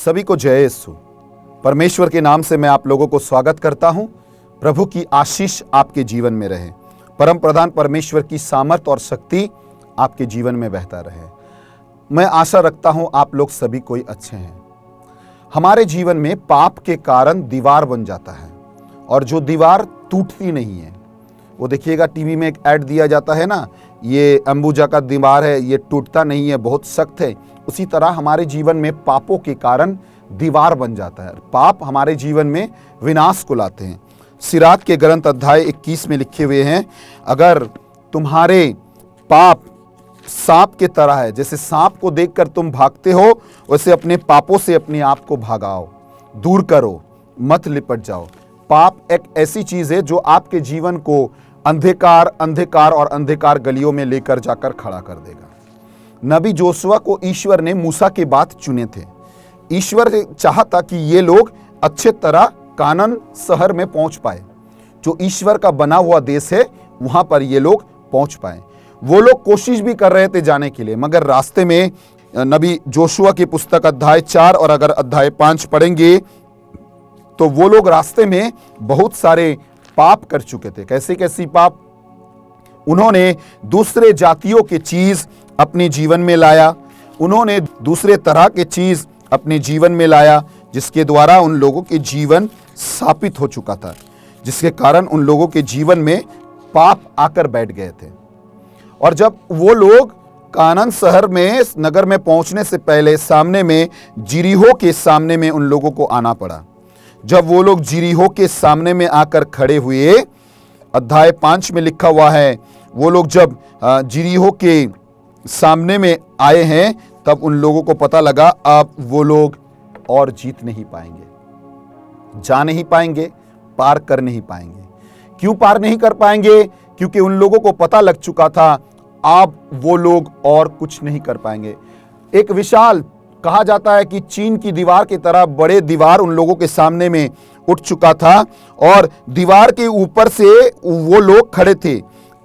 सभी को जय यीशु। परमेश्वर के नाम से मैं आप लोगों को स्वागत करता हूं। प्रभु की आशीष आपके जीवन में रहे। परम प्रधान परमेश्वर की सामर्थ और शक्ति आपके जीवन में बहता रहे। मैं आशा रखता हूं आप लोग सभी कोई अच्छे हैं। हमारे जीवन में पाप के कारण दीवार बन जाता है और जो दीवार टूटती नहीं है, वो देखिएगा टीवी में एक ऐड दिया जाता है ना, ये अंबुजा का दीवार है, ये टूटता नहीं है, बहुत सख्त है। उसी तरह हमारे जीवन में पापों के कारण दीवार बन जाता है। पाप हमारे जीवन में विनाश को लाते हैं। सिरात के ग्रंथ अध्याय 21 में लिखे हुए हैं, अगर तुम्हारे पाप सांप के तरह है, जैसे सांप को देखकर तुम भागते हो, वैसे अपने पापों से अपने आप को भागाओ, दूर करो, मत लिपट जाओ। पाप एक ऐसी चीज है जो आपके जीवन को अंधकार और अंधकार गलियों में लेकर जाकर खड़ा कर देगा। नबी जोशुआ को ईश्वर ने मूसा के बाद चुने थे। ईश्वर चाहता कि ये लोग अच्छे तरह कानान शहर में पहुंच पाए, जो ईश्वर का बना हुआ देश है, वहां पर ये लोग पहुंच पाए। वो लोग कोशिश भी कर रहे थे जाने के लिए, मगर रास्ते में नबी जोशुआ की पुस्तक अध्याय 4 और अगर अध्याय 5 पढ़ेंगे तो वो लोग रास्ते में बहुत सारे पाप कर चुके थे। कैसी पाप? उन्होंने दूसरे जातियों के चीज अपने जीवन में लाया, उन्होंने दूसरे तरह के चीज अपने जीवन में लाया, जिसके द्वारा उन लोगों के जीवन स्थापित हो चुका था, जिसके कारण उन लोगों के जीवन में पाप आकर बैठ गए थे। और जब वो लोग कानान शहर में नगर में पहुंचने से पहले सामने में जिरीहो के सामने में उन लोगों को आना पड़ा। जब वो लोग जिरीहो के सामने में आकर खड़े हुए, अध्याय 5 में लिखा हुआ है, वो लोग जब जिरीहो के सामने में आए हैं, तब उन लोगों को पता लगा अब वो लोग और जीत नहीं पाएंगे, जा नहीं पाएंगे, पार कर नहीं पाएंगे। क्यों पार नहीं कर पाएंगे? क्योंकि उन लोगों को पता लग चुका था अब वो लोग और कुछ नहीं कर पाएंगे। एक विशाल, कहा जाता है कि चीन की दीवार की तरह बड़े दीवार उन लोगों के सामने में उठ चुका था और दीवार के ऊपर से वो लोग खड़े थे।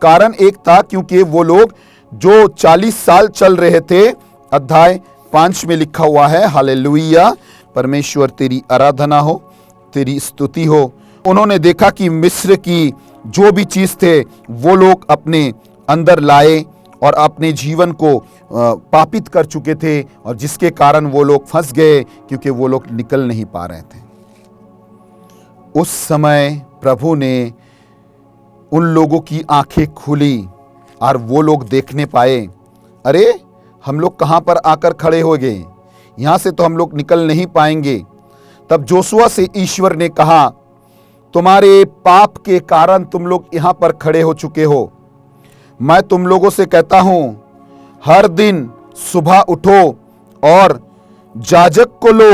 कारण एक था, क्योंकि वो लोग जो 40 साल चल रहे थे। अध्याय 5 में लिखा हुआ है, हालेलुया, परमेश्वर तेरी आराधना हो, तेरी स्तुति हो। उन्होंने देखा कि मिस्र की जो भी चीज थे वो लोग अपने अंदर लाए और अपने जीवन को पापित कर चुके थे, और जिसके कारण वो लोग फंस गए, क्योंकि वो लोग निकल नहीं पा रहे थे। उस समय प्रभु ने उन लोगों की आंखें खुली और वो लोग देखने पाए, अरे हम लोग कहां पर आकर खड़े हो गए, यहां से तो हम लोग निकल नहीं पाएंगे। तब जोशुआ से ईश्वर ने कहा, तुम्हारे पाप के कारण तुम लोग यहां पर खड़े हो चुके हो। मैं तुम लोगों से कहता हूं, हर दिन सुबह उठो और जाजक को लो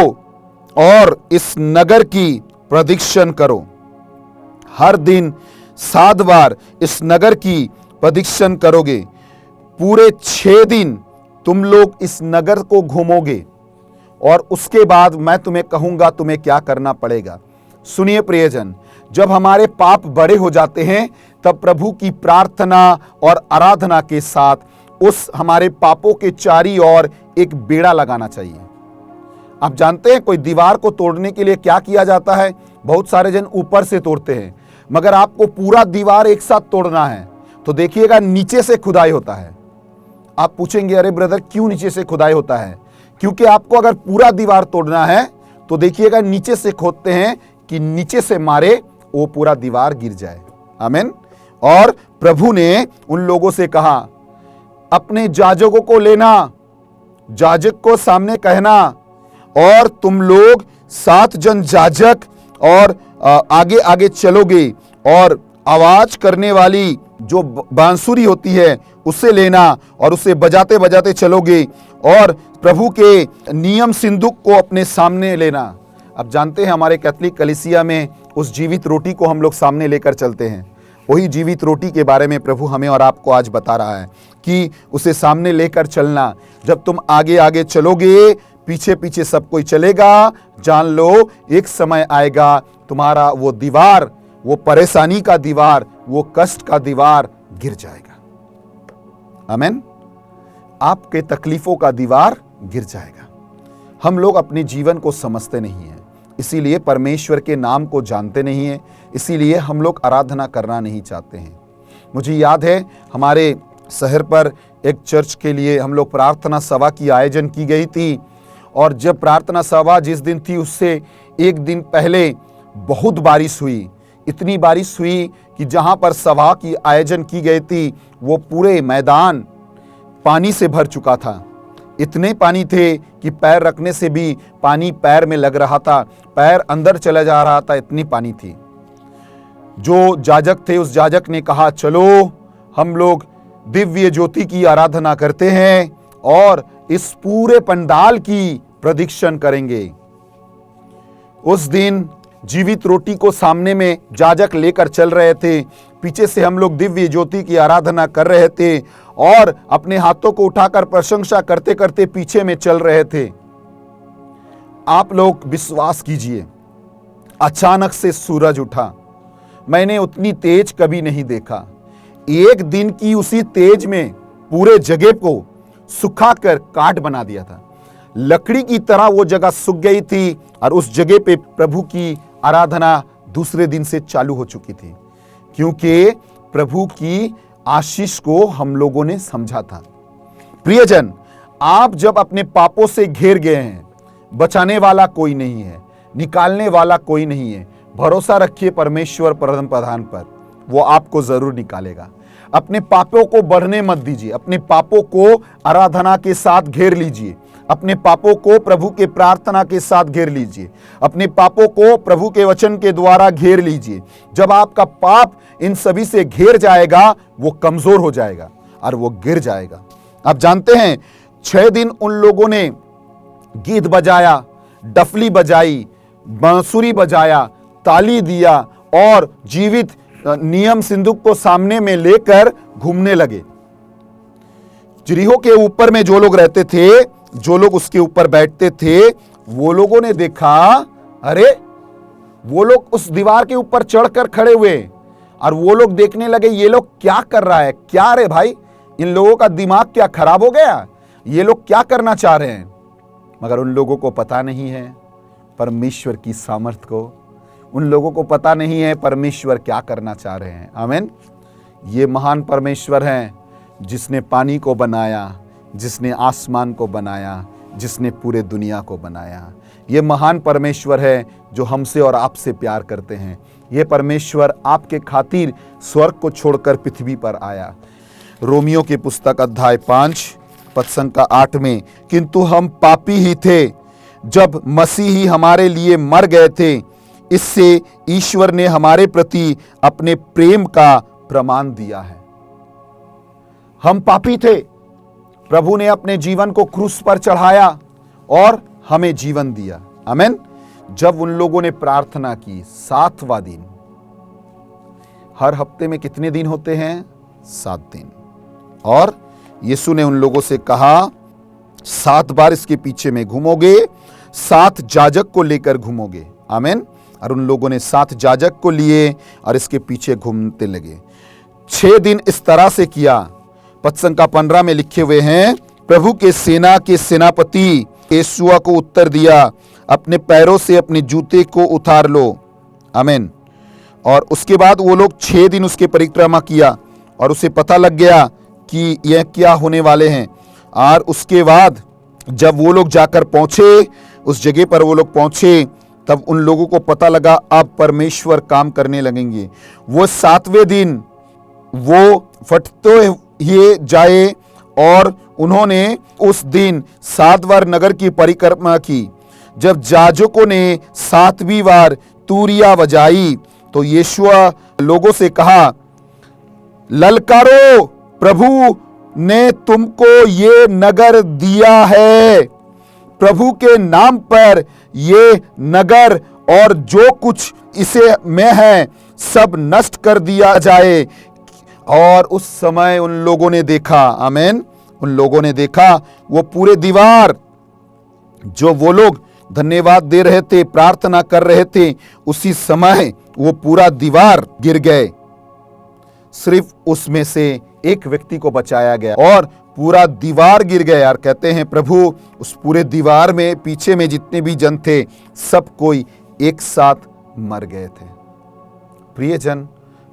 और इस नगर की प्रदक्षिण करो। हर दिन 7 बार इस नगर की प्रदक्षिण करोगे। पूरे 6 दिन तुम लोग इस नगर को घूमोगे और उसके बाद मैं तुम्हें कहूंगा तुम्हें क्या करना पड़ेगा। सुनिए प्रियजन, जब हमारे पाप बड़े हो जाते हैं, तब प्रभु की प्रार्थना और आराधना के साथ उस हमारे पापों के चारी ओर एक बेड़ा लगाना चाहिए। आप जानते हैं कोई दीवार को तोड़ने के लिए क्या किया जाता है? बहुत सारे जन ऊपर से तोड़ते हैं, मगर आपको पूरा दीवार एक साथ तोड़ना है तो देखिएगा नीचे से खुदाई होता है। आप पूछेंगे, अरे ब्रदर क्यों नीचे से खुदाई होता है? क्योंकि आपको अगर पूरा दीवार तोड़ना है तो देखिएगा नीचे से खोदते हैं कि नीचे से मारे वो पूरा दीवार गिर जाए। आमीन। और प्रभु ने उन लोगों से कहा, अपने जाजकों को लेना, जाजक को सामने कहना, और तुम लोग 7 जन जाजक और आगे आगे चलोगे और आवाज करने वाली जो बांसुरी होती है उसे लेना और उसे बजाते बजाते चलोगे और प्रभु के नियम सिंदूक को अपने सामने लेना। अब जानते हैं हमारे कैथोलिक कलीसिया में उस जीवित रोटी को हम लोग सामने लेकर चलते हैं। वही जीवित रोटी के बारे में प्रभु हमें और आपको आज बता रहा है कि उसे सामने लेकर चलना। जब तुम आगे आगे चलोगे, पीछे पीछे सब कोई चलेगा, जान लो एक समय आएगा तुम्हारा वो दीवार, वो परेशानी का दीवार, वो कष्ट का दीवार गिर जाएगा। आमीन। आपके तकलीफों का दीवार गिर जाएगा। हम लोग अपने जीवन को समझते नहीं हैं, इसीलिए परमेश्वर के नाम को जानते नहीं हैं, इसीलिए हम लोग आराधना करना नहीं चाहते हैं। मुझे याद है हमारे शहर पर एक चर्च के लिए हम लोग प्रार्थना सभा की आयोजन की गई थी, और जब प्रार्थना सभा जिस दिन थी उससे एक दिन पहले बहुत बारिश हुई। इतनी बारिश हुई कि जहाँ पर सभा की आयोजन की गई थी वो पूरे मैदान पानी से भर चुका था। इतने पानी थे कि पैर रखने से भी पानी पैर में लग रहा था, पैर अंदर चला जा रहा था, इतनी पानी थी। जो जाजक थे उस जाजक ने कहा, चलो हम लोग दिव्य ज्योति की आराधना करते हैं और इस पूरे पंडाल की प्रदक्षिण करेंगे। उस दिन जीवित रोटी को सामने में जाजक लेकर चल रहे थे, पीछे से हम लोग दिव्य ज्योति की आराधना कर रहे थे और अपने हाथों को उठाकर प्रशंसा करते करते पीछे में चल रहे थे। आप लोग विश्वास कीजिए, अचानक से सूरज उठा। मैंने उतनी तेज कभी नहीं देखा। एक दिन की उसी तेज में पूरे जगह को सुखाकर काट बना दिया था। लकड़ी की तरह वो जगह सूख गई थी और उस जगह पे प्रभु की आराधना दूसरे दिन से चालू हो चुकी थी, क्योंकि प्रभु की आशीष को हम लोगों ने समझा था। प्रियजन, आप जब अपने पापों से घिर गए हैं, बचाने वाला कोई नहीं है, निकालने वाला कोई नहीं है। भरोसा रखिए परमेश्वर परम प्रधान पर, वो आपको जरूर निकालेगा। अपने पापों को बढ़ने मत दीजिए, अपने पापों को आराधना के साथ घेर लीजिए, अपने पापों को प्रभु के प्रार्थना के साथ घेर लीजिए, अपने पापों को प्रभु के वचन के द्वारा घेर लीजिए। जब आपका पाप इन सभी से घेर जाएगा, वो कमजोर हो जाएगा और वो गिर जाएगा। आप जानते हैं 6 दिन उन लोगों ने गीत बजाया, डफली बजाई, बांसुरी बजाया, ताली दिया और जीवित नियम सिंदूक को सामने में लेकर घूमने लगे। यरीहो के ऊपर में जो लोग रहते थे, जो लोग उसके ऊपर बैठते थे, वो लोगों ने देखा, अरे वो लोग उस दीवार के ऊपर चढ़कर खड़े हुए और वो लोग देखने लगे ये लोग क्या कर रहा है, क्या रे भाई, इन लोगों का दिमाग क्या खराब हो गया, ये लोग क्या करना चाह रहे हैं। मगर उन लोगों को पता नहीं है परमेश्वर की सामर्थ को, उन लोगों को पता नहीं है परमेश्वर क्या करना चाह रहे हैं। आमीन। ये महान परमेश्वर हैं जिसने पानी को बनाया, जिसने आसमान को बनाया, जिसने पूरे दुनिया को बनाया। ये महान परमेश्वर है जो हमसे और आपसे प्यार करते हैं। ये परमेश्वर आपके खातिर स्वर्ग को छोड़कर पृथ्वी पर आया। रोमियो की पुस्तक अध्याय 5 पद संख्या 8 में, किंतु हम पापी ही थे जब मसीह ही हमारे लिए मर गए थे, इससे ईश्वर ने हमारे प्रति अपने प्रेम का प्रमाण दिया है। हम पापी थे, प्रभु ने अपने जीवन को क्रूस पर चढ़ाया और हमें जीवन दिया। आमीन। जब उन लोगों ने प्रार्थना की 7वां दिन, हर हफ्ते में कितने दिन होते हैं? 7 दिन। और यीशु ने उन लोगों से कहा 7 बार इसके पीछे में घूमोगे, 7 जाजक को लेकर घूमोगे। आमीन। और उन लोगों ने 7 जाजक को लिए और इसके पीछे घूमते लगे। 6 दिन इस तरह से किया। पद संख्या 15 में लिखे हुए हैं, प्रभु के सेना के सेनापति यहोशुआ को उत्तर दिया, अपने पैरों से अपने जूते को उतार लो। आमीन। और उसके बाद वो लोग 6 दिन उसके परिक्रमा किया और उसे पता लग गया कि यह क्या होने वाले हैं। और उसके बाद जब वो लोग जाकर पहुंचे, उस जगह पर वो लोग पहुंचे, तब उन लोगों को पता लगा अब परमेश्वर काम करने लगेंगे। वो 7वें दिन वो फटते हुए जाए और उन्होंने उस दिन 7 बार नगर की परिक्रमा की। जब जाजकों ने 7वीं बार तूरिया बजाई तो यहोशुआ लोगों से कहा, ललकारो, प्रभु ने तुमको ये नगर दिया है, प्रभु के नाम पर ये नगर और जो कुछ इसे में है सब नष्ट कर दिया जाए। और उस समय उन लोगों ने देखा, आमीन, उन लोगों ने देखा वो पूरे दीवार जो वो लोग धन्यवाद दे रहे थे, प्रार्थना कर रहे थे, उसी समय वो पूरा दीवार गिर गए। सिर्फ उसमें से एक व्यक्ति को बचाया गया और पूरा दीवार गिर गया और कहते हैं प्रभु उस पूरे दीवार में पीछे में जितने भी जन थे सब कोई एक साथ मर गए थे। प्रियजन,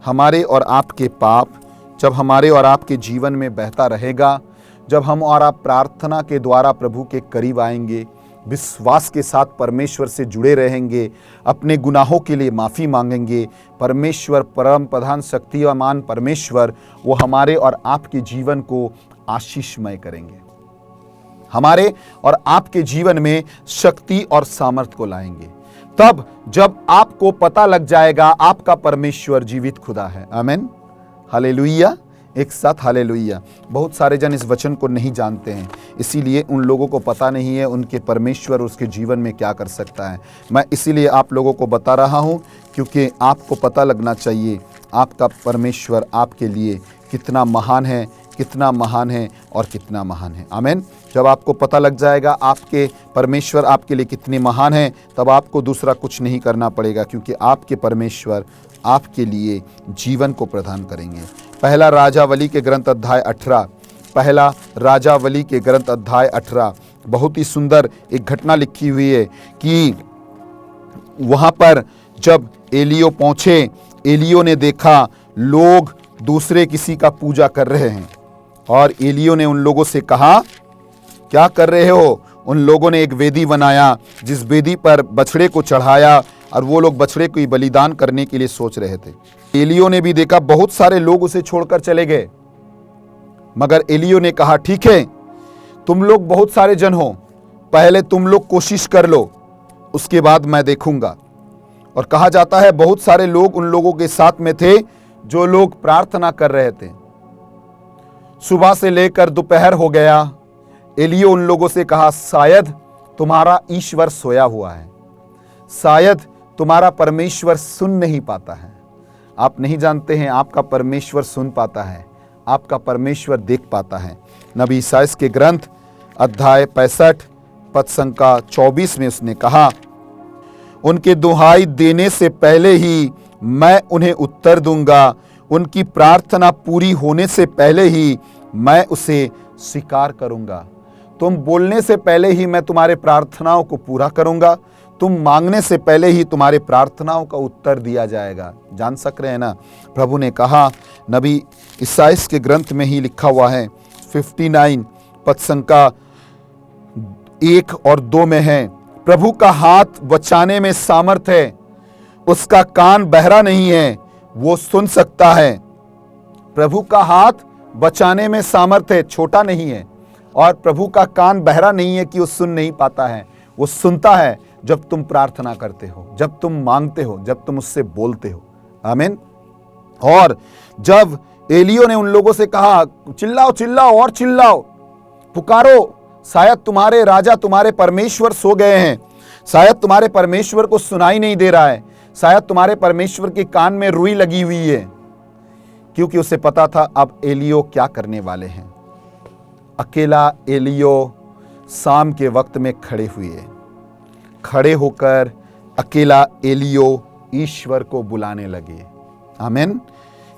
हमारे और आपके पाप जब हमारे और आपके जीवन में बहता रहेगा, जब हम और आप प्रार्थना के द्वारा प्रभु के करीब आएंगे, विश्वास के साथ परमेश्वर से जुड़े रहेंगे, अपने गुनाहों के लिए माफ़ी मांगेंगे, परमेश्वर परम प्रधान शक्तिमान परमेश्वर वो हमारे और आपके जीवन को आशीषमय करेंगे, हमारे और आपके जीवन में शक्ति और सामर्थ को लाएंगे। तब जब आपको पता लग जाएगा आपका परमेश्वर जीवित खुदा है। आमीन, हालेलुया, एक साथ हालेलुया। बहुत सारे जन इस वचन को नहीं जानते हैं, इसीलिए उन लोगों को पता नहीं है उनके परमेश्वर उसके जीवन में क्या कर सकता है। मैं इसीलिए आप लोगों को बता रहा हूं क्योंकि आपको पता लगना चाहिए आपका परमेश्वर आपके लिए कितना महान है, कितना महान है और कितना महान है। आमीन। जब आपको पता लग जाएगा आपके परमेश्वर आपके लिए कितने महान हैं, तब आपको दूसरा कुछ नहीं करना पड़ेगा, क्योंकि आपके परमेश्वर आपके लिए जीवन को प्रदान करेंगे। पहला राजावली के ग्रंथ अध्याय 18, पहला राजावली के ग्रंथ अध्याय 18 बहुत ही सुंदर एक घटना लिखी हुई है कि वहाँ पर जब एलियो पहुँचे, एलियो ने देखा लोग दूसरे किसी का पूजा कर रहे हैं और एलियो ने उन लोगों से कहा, क्या कर रहे हो? उन लोगों ने एक वेदी बनाया जिस वेदी पर बछड़े को चढ़ाया और वो लोग बछड़े को बलिदान करने के लिए सोच रहे थे। एलियो ने भी देखा बहुत सारे लोग उसे छोड़कर चले गए, मगर एलियो ने कहा, ठीक है, तुम लोग बहुत सारे जन हो, पहले तुम लोग कोशिश कर लो, उसके बाद मैं देखूंगा। और कहा जाता है बहुत सारे लोग उन लोगों के साथ में थे जो लोग प्रार्थना कर रहे थे। सुबह से लेकर दोपहर हो गया। एलियो उन लोगों से कहा, शायद तुम्हारा ईश्वर सोया हुआ है, शायद तुम्हारा परमेश्वर सुन नहीं पाता है। आप नहीं जानते हैं आपका परमेश्वर सुन पाता है, आपका परमेश्वर देख पाता है। नबी ईसाइयाह के ग्रंथ अध्याय 65 पद संख्या 24 में उसने कहा, उनके दुहाई देने से पहले ही मैं उन्हें उत्तर दूंगा, उनकी प्रार्थना पूरी होने से पहले ही मैं उसे स्वीकार करूंगा। तुम बोलने से पहले ही मैं तुम्हारे प्रार्थनाओं को पूरा करूंगा, तुम मांगने से पहले ही तुम्हारे प्रार्थनाओं का उत्तर दिया जाएगा। जान सक रहे हैं ना, प्रभु ने कहा, नबी ईसाइयाह के ग्रंथ में ही लिखा हुआ है 59 पद संख्या 1 और 2 में है, प्रभु का हाथ बचाने में सामर्थ है, उसका कान बहरा नहीं है, वो सुन सकता है। प्रभु का हाथ बचाने में सामर्थ है, छोटा नहीं है, और प्रभु का कान बहरा नहीं है कि वो सुन नहीं पाता है, वो सुनता है जब तुम प्रार्थना करते हो, जब तुम मांगते हो, जब तुम उससे बोलते हो। आमीन। और जब एलियो ने उन लोगों से कहा, चिल्लाओ चिल्लाओ और चिल्लाओ, पुकारो, शायद तुम्हारे राजा तुम्हारे परमेश्वर सो गए हैं, शायद तुम्हारे परमेश्वर को सुनाई नहीं दे रहा है, शायद तुम्हारे परमेश्वर के कान में रुई लगी हुई है, क्योंकि उसे पता था अब एलियो क्या करने वाले हैं। अकेला एलियो शाम के वक्त में खड़े होकर अकेला एलियो ईश्वर को बुलाने लगे। आमीन।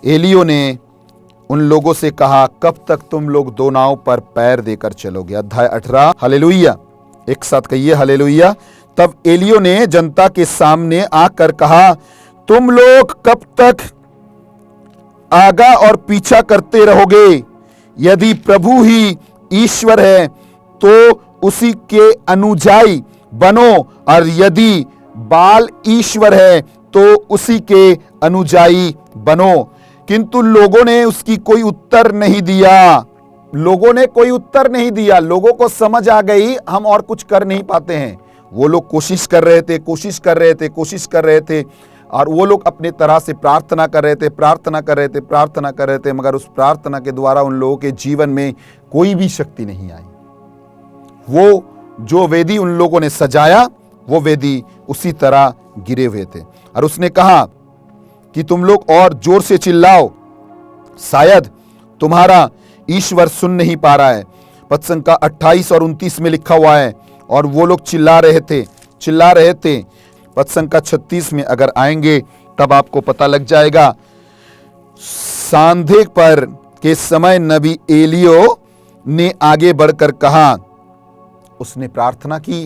एलियो ने उन लोगों से कहा, कब तक तुम लोग दो नाव पर पैर देकर चलोगे? अध्याय 18, हालेलुया, एक साथ कहिए हालेलुया। तब एलियो ने जनता के सामने आकर कहा, तुम लोग कब तक आगा और पीछा करते रहोगे? यदि प्रभु ही ईश्वर है तो उसी के अनुयायी बनो, और यदि बाल ईश्वर है तो उसी के अनुयायी बनो। किंतु लोगों ने उसकी कोई उत्तर नहीं दिया, लोगों ने कोई उत्तर नहीं दिया। लोगों को समझ आ गई हम और कुछ कर नहीं पाते हैं। वो लोग कोशिश कर रहे थे, और वो लोग अपने तरह से प्रार्थना कर रहे थे, मगर उस प्रार्थना के द्वारा उन लोगों के जीवन में कोई भी शक्ति नहीं आई। वो जो वेदी उन लोगों ने सजाया, वो वेदी उसी तरह गिरे हुए थे। और उसने कहा कि तुम लोग और जोर से चिल्लाओ, शायद तुम्हारा ईश्वर सुन नहीं पा रहा है। पद संख्या 28 और 29 में लिखा हुआ है, और वो लोग चिल्ला रहे थे। पद संख्या 36 में अगर आएंगे तब आपको पता लग जाएगा। सांधे पर के समय नबी एलियो ने आगे बढ़कर कहा, उसने प्रार्थना की।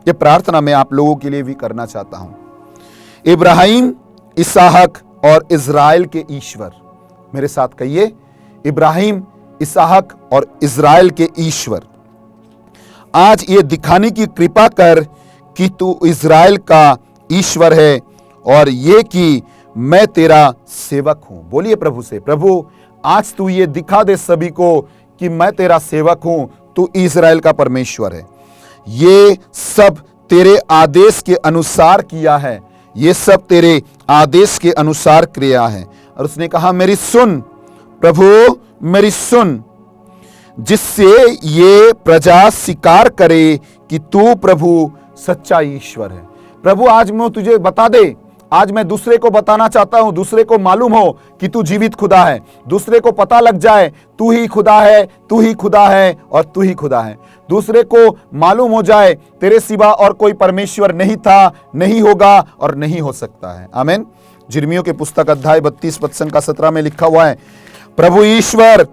ये प्रार्थना मैं आप लोगों के लिए भी करना चाहता हूं। इब्राहिम, इसहाक और इज़राइल के ईश्वर, मेरे साथ कहिए, इब्राहिम, इसहाक और इज़राइल के ईश्वर, आज ये दिखाने की कृपा कर कि तू इज़राइल का ईश्वर है और ये कि मैं तेरा सेवक हूं। बोलिए प्रभु से, प्रभु आज तू ये दिखा दे सभी को कि मैं तेरा सेवक हूं, तू इज़राइल का परमेश्वर है। ये सब तेरे आदेश के अनुसार किया है, ये सब तेरे आदेश के अनुसार किया है। और उसने कहा, मेरी सुन प्रभु, मेरी सुन, जिससे ये प्रजा स्वीकार करे कि तू प्रभु सच्चा ईश्वर है। प्रभु आज मैं तुझे बता दे, आज मैं दूसरे को बताना चाहता हूं, दूसरे को मालूम हो कि तू जीवित खुदा है, दूसरे को पता लग जाए तू ही खुदा है, तू ही खुदा है और तू ही खुदा है। दूसरे को मालूम हो जाए तेरे सिवा और कोई परमेश्वर नहीं था, नहीं होगा और नहीं हो सकता है। आमीन। यिर्मयाह के पुस्तक अध्याय 32 पद संख्या 17 में लिखा हुआ है, प्रभु ईश्वर,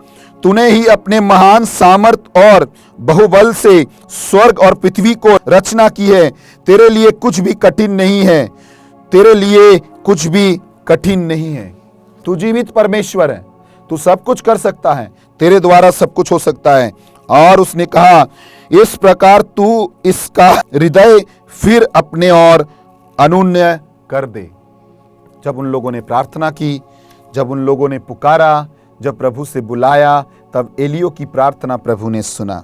तूने ही अपने महान सामर्थ और बहुबल से स्वर्ग और पृथ्वी को रचना की है। तेरे लिए कुछ भी कठिन नहीं है, तेरे लिए कुछ भी कठिन नहीं है। तू जीवित परमेश्वर है, तू सब कुछ कर सकता है, तेरे द्वारा सब कुछ हो सकता है। और उसने कहा, इस प्रकार तू इसका हृदय फिर अपने और अनुन्य कर दे। जब उन लोगों ने प्रार्थना की, जब उन लोगों ने पुकारा, जब प्रभु से बुलाया, तब एलियो की प्रार्थना प्रभु ने सुना।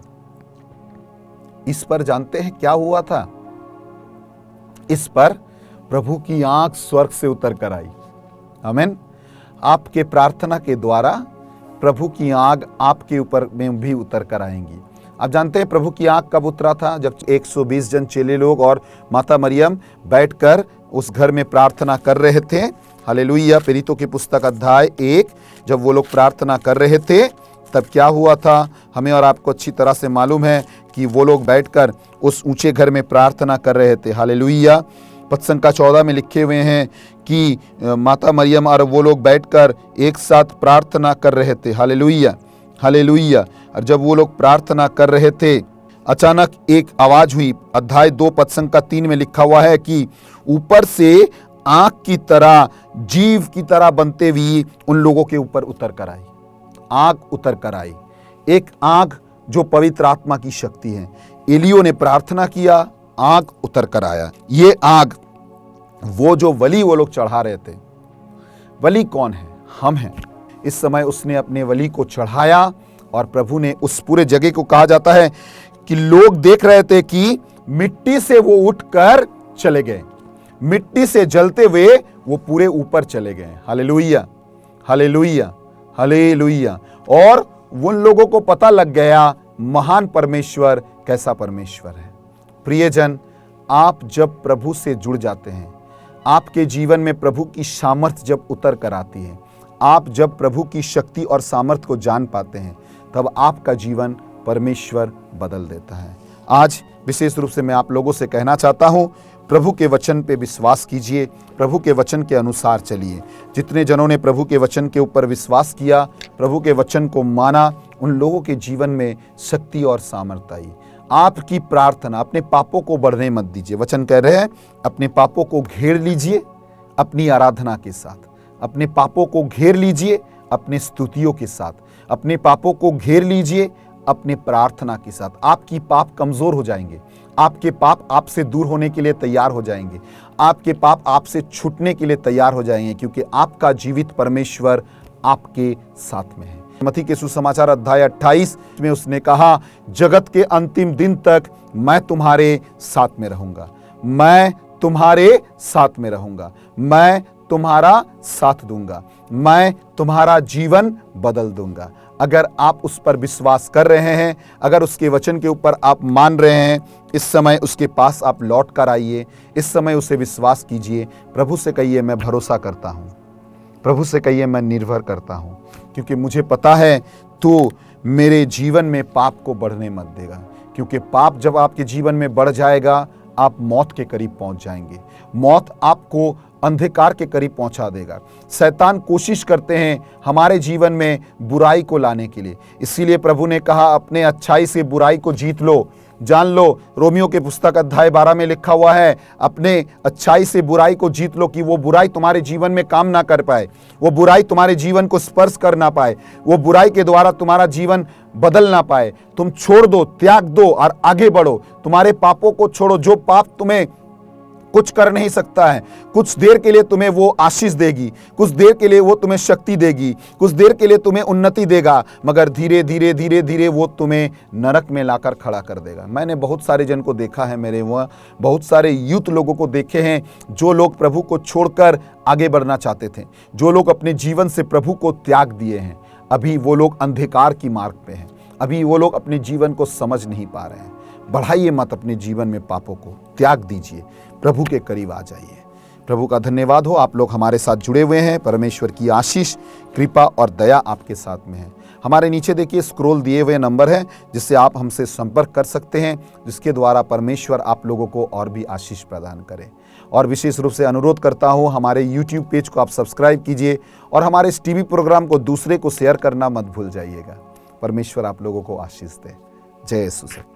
इस पर जानते हैं क्या हुआ था? इस पर प्रभु की आंख स्वर्ग से उतर कर आई। आमीन। आपके प्रार्थना के द्वारा प्रभु की आंख आपके ऊपर में भी उतर कर आएंगी। आप जानते हैं प्रभु की आंख कब उतरा था? जब 120 जन चेले लोग और माता मरियम बैठकर उस घर में प्रार्थना कर रहे थे। हालेलुया। प्रेरितों की पुस्तक अध्याय 1, जब वो लोग प्रार्थना कर रहे थे तब क्या हुआ था? हमें और आपको अच्छी तरह से मालूम है कि वो लोग बैठकर उस ऊंचे घर में प्रार्थना कर रहे थे। हालेलुया। पद संख्या 14 में लिखे हुए हैं कि माता मरियम और वो लोग बैठकर एक साथ प्रार्थना कर रहे थे। Hallelujah, hallelujah. और जब वो लोग प्रार्थना कर रहे थे, अचानक एक आवाज हुई। अध्याय 2 पद संख्या 3 में लिखा हुआ है कि ऊपर से आग की तरह, जीव की तरह बनते हुए उन लोगों के ऊपर उतर कर आई। आग उतर कर आई, एक आग जो पवित्र आत्मा की शक्ति है। एलियो ने प्रार्थना किया, आग उतर कर आया। ये आग वो जो बलि वो लोग चढ़ा रहे थे। बलि कौन है? हम हैं। इस समय उसने अपने बलि को चढ़ाया और प्रभु ने उस पूरे जगह को, कहा जाता है कि लोग देख रहे थे कि मिट्टी से वो उठकर चले गए, मिट्टी से जलते हुए वो पूरे ऊपर चले गए। Hallelujah, hallelujah, hallelujah. और उन लोगों को पता लग गया महान परमेश्वर कैसा परमेश्वर है। प्रियजन, आप जब प्रभु से जुड़ जाते हैं, आपके जीवन में प्रभु की सामर्थ जब उतर कर आती है, आप जब प्रभु की शक्ति और सामर्थ को जान पाते हैं, तब आपका जीवन परमेश्वर बदल देता है। आज विशेष रूप से मैं आप लोगों से कहना चाहता हूं, प्रभु के वचन पे विश्वास कीजिए, प्रभु के वचन के अनुसार चलिए। जितने जनों ने प्रभु के वचन के ऊपर विश्वास किया, प्रभु के वचन को माना, उन लोगों के जीवन में शक्ति और सामर्थ आई। आपकी प्रार्थना, अपने पापों को बढ़ने मत दीजिए। वचन कह रहे हैं, अपने पापों को घेर लीजिए अपनी आराधना के साथ, अपने पापों को घेर लीजिए अपने स्तुतियों के साथ, अपने पापों को घेर लीजिए अपने प्रार्थना के साथ। आपकी पाप कमजोर हो जाएंगे, आपके पाप आपसे दूर होने के लिए तैयार हो जाएंगे, आपके पाप आपसे छूटने के लिए तैयार हो जाएंगे, क्योंकि आपका जीवित परमेश्वर आपके साथ में है। मत्ती के सुसमाचार अध्याय 28 में उसने कहा, जगत के अंतिम दिन तक मैं तुम्हारे साथ में रहूंगा, मैं तुम्हारे साथ में रहूंगा, मैं तुम्हारा साथ दूंगा, मैं तुम्हारा जीवन बदल दूंगा। अगर आप उस पर विश्वास कर रहे हैं, अगर उसके वचन के ऊपर आप मान रहे हैं, इस समय उसके पास आप लौट कर आइए, इस समय उसे विश्वास कीजिए। प्रभु से कहिए, मैं भरोसा करता हूँ, प्रभु से कहिए, मैं निर्भर करता हूँ, क्योंकि मुझे पता है तू मेरे जीवन में पाप को बढ़ने मत देगा। क्योंकि पाप जब आपके जीवन में बढ़ जाएगा, आप मौत के करीब पहुंच जाएंगे। मौत आपको अंधकार के करीब पहुंचा देगा। शैतान कोशिश करते हैं हमारे जीवन में बुराई को लाने के लिए, इसीलिए प्रभु ने कहा अपने अच्छाई से बुराई को जीत लो। जान लो, रोमियो के पुस्तक अध्याय 12 में लिखा हुआ है, अपने अच्छाई से बुराई को जीत लो कि वो बुराई तुम्हारे जीवन में काम ना कर पाए, वो बुराई तुम्हारे जीवन को स्पर्श कर ना पाए, वो बुराई के द्वारा तुम्हारा जीवन बदल ना पाए। तुम छोड़ दो, त्याग दो और आगे बढ़ो। तुम्हारे पापों को छोड़ो। जो पाप तुम्हें कुछ कर नहीं सकता है, कुछ देर के लिए तुम्हें वो आशीष देगी, कुछ देर के लिए वो तुम्हें शक्ति देगी, कुछ देर के लिए तुम्हें उन्नति देगा, मगर धीरे धीरे धीरे धीरे वो तुम्हें नरक में लाकर खड़ा कर देगा। मैंने बहुत सारे जन को देखा है, मेरे वहाँ बहुत सारे यूथ लोगों को देखे हैं, जो लोग प्रभु को छोड़कर आगे बढ़ना चाहते थे, जो लोग अपने जीवन से प्रभु को त्याग दिए हैं, अभी वो लोग अंधकार की मार्ग पे हैं। अभी वो लोग अपने जीवन को समझ नहीं पा रहे हैं। बढ़ाइए मत अपने जीवन में पापों को, त्याग दीजिए, प्रभु के करीब आ जाइए। प्रभु का धन्यवाद हो, आप लोग हमारे साथ जुड़े हुए हैं। परमेश्वर की आशीष, कृपा और दया आपके साथ में है। हमारे नीचे देखिए स्क्रॉल दिए हुए नंबर है, जिससे आप हमसे संपर्क कर सकते हैं, जिसके द्वारा परमेश्वर आप लोगों को और भी आशीष प्रदान करे। और विशेष रूप से अनुरोध करता हूँ, हमारे YouTube पेज को आप सब्सक्राइब कीजिए और हमारे इस टीवी प्रोग्राम को दूसरे को शेयर करना मत भूल जाइएगा। परमेश्वर आप लोगों को आशीष दे। जय यीशु।